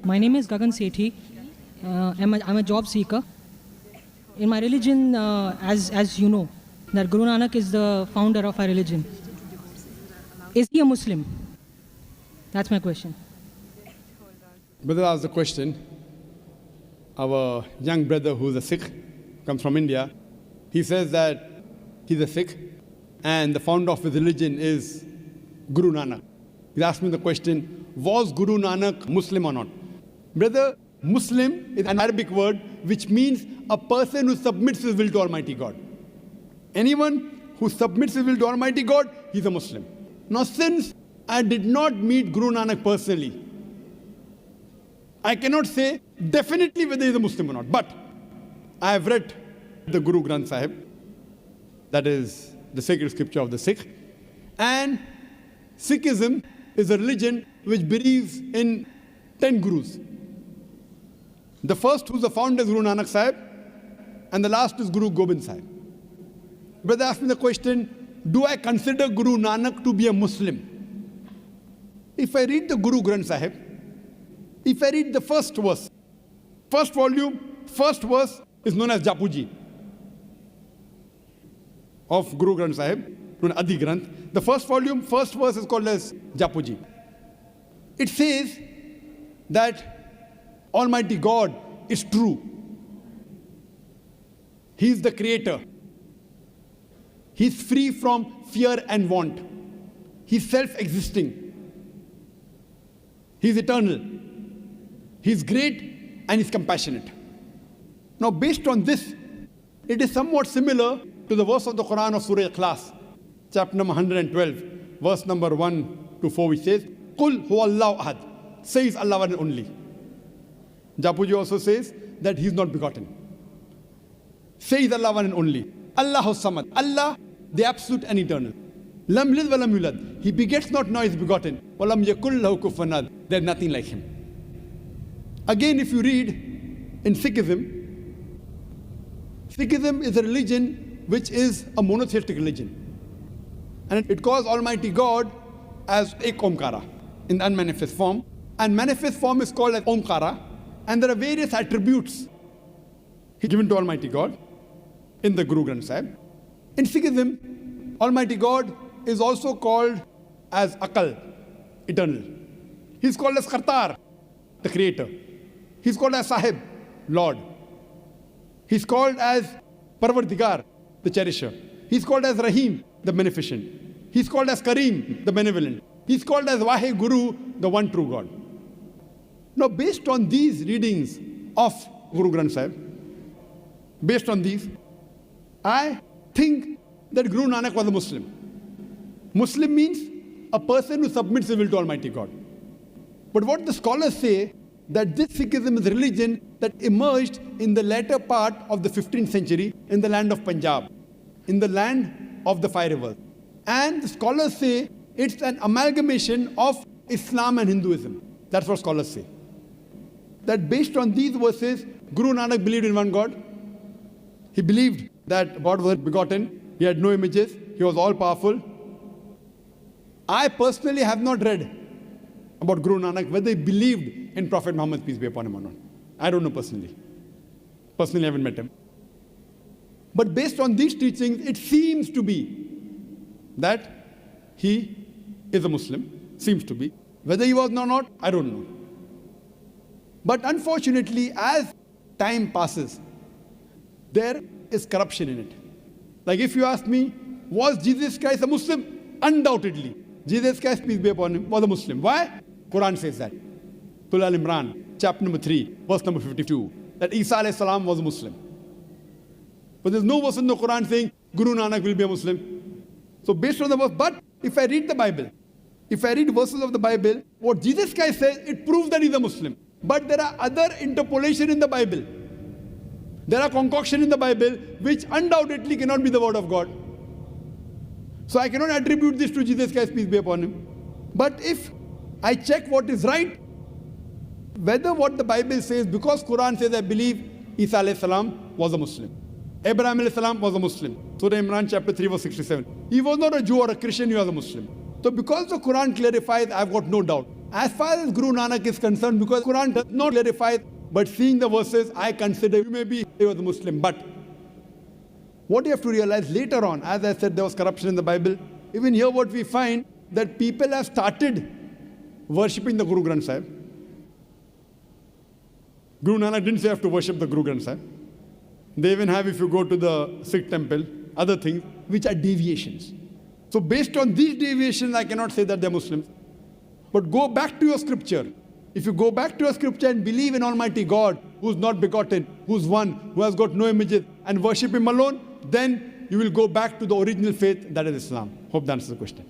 My name is Gagan Sethi. I'm a job seeker. In my religion, as you know, that Guru Nanak is the founder of our religion. Is he a Muslim? That's my question. Brother asked the question. Our young brother who's a Sikh, comes from India, he says that he's a Sikh and the founder of his religion is Guru Nanak. He asked me the question, was Guru Nanak Muslim or not? Brother, Muslim is an Arabic word which means a person who submits his will to Almighty God. Anyone who submits his will to Almighty God, he's a Muslim. Now since I did not meet Guru Nanak personally, I cannot say definitely whether he is a Muslim or not. But I have read the Guru Granth Sahib, that is the sacred scripture of the Sikh. And Sikhism is a religion which believes in 10 Gurus. The first who's the founder is Guru Nanak Sahib, and the last is Guru Gobind Sahib. Brother asked me the question, do I consider Guru Nanak to be a Muslim? If I read the Guru Granth Sahib, if I read the first verse, first volume, first verse is known as Japuji of Guru Granth Sahib, known as Adi Granth. The first volume, first verse is called as Japuji. It says that Almighty God is true. He is the creator. He is free from fear and want. He is self-existing. He is eternal. He is great and is compassionate. Now based on this, it is somewhat similar to the verse of the Quran of Surah Ikhlas, chapter number 112, verse number 1 to 4, which says, Qul huwallahu ahad, says Allah one and only. Japuji also says that he is not begotten. Says Allah one and only. Allahu samad, Allah the absolute and eternal. Lam yalid wa lam yulad, he begets not, nor is begotten. Wa lam yakul lahu kufuwan ahad, there is nothing like him. Again, if you read in Sikhism, Sikhism is a religion which is a monotheistic religion. And it calls Almighty God as Ek Omkara in the unmanifest form. And manifest form is called as Omkara. And there are various attributes given to Almighty God in the Guru Granth Sahib. In Sikhism, Almighty God is also called as Akal, eternal. He is called as Kartar, the creator. He is called as Sahib, Lord. He is called as Parvardigar, the cherisher. He is called as Rahim, the beneficent. He is called as Kareem, the benevolent. He is called as Vahe Guru, the one true God. Now based on these readings of Guru Granth Sahib, based on these, I think that Guru Nanak was a Muslim. Muslim means a person who submits his will to Almighty God. But what the scholars say, that this Sikhism is a religion that emerged in the latter part of the 15th century in the land of Punjab, in the land of the five rivers. And the scholars say it's an amalgamation of Islam and Hinduism. That's what scholars say. That based on these verses, Guru Nanak believed in one God. He believed that God was begotten. He had no images. He was all-powerful. I personally have not read about Guru Nanak, whether he believed in Prophet Muhammad, peace be upon him or not. I don't know personally. Personally, I haven't met him. But based on these teachings, it seems to be that he is a Muslim. Seems to be. Whether he was or not, I don't know. But unfortunately, as time passes, there is corruption in it. Like if you ask me, was Jesus Christ a Muslim? Undoubtedly. Jesus Christ, peace be upon him, was a Muslim. Why? Quran says that. Surah Al-Imran, chapter number 3, verse number 52, that Isa alayhi salam was a Muslim. But there's no verse in the Quran saying Guru Nanak will be a Muslim. So based on the verse, but if I read the Bible, if I read verses of the Bible, what Jesus Christ says, it proves that he's a Muslim. But there are other interpolation in the Bible. There are concoction in the Bible which undoubtedly cannot be the word of God. So I cannot attribute this to Jesus Christ, peace be upon him. But if I check what is right, whether what the Bible says, because Quran says, I believe Isa alayhi salam was a Muslim. Abraham alayhi salam was a Muslim. Surah Imran chapter 3 verse 67. He was not a Jew or a Christian, he was a Muslim. So because the Quran clarifies, I've got no doubt As far as Guru Nanak is concerned, because Quran does not clarify, but seeing the verses, I consider you may be he was a Muslim. But what you have to realize later on, as I said, there was corruption in the Bible. Even here what we find, that people have started worshipping the Guru Granth Sahib. Guru Nanak didn't say you have to worship the Guru Granth Sahib. They even have, if you go to the Sikh temple, other things which are deviations. So based on these deviations, I cannot say that they're Muslims. But go back to your scripture. If you go back to your scripture and believe in Almighty God, who's not begotten, who's one, who has got no images, and worship Him alone, then you will go back to the original faith, that is Islam. Hope that answers the question.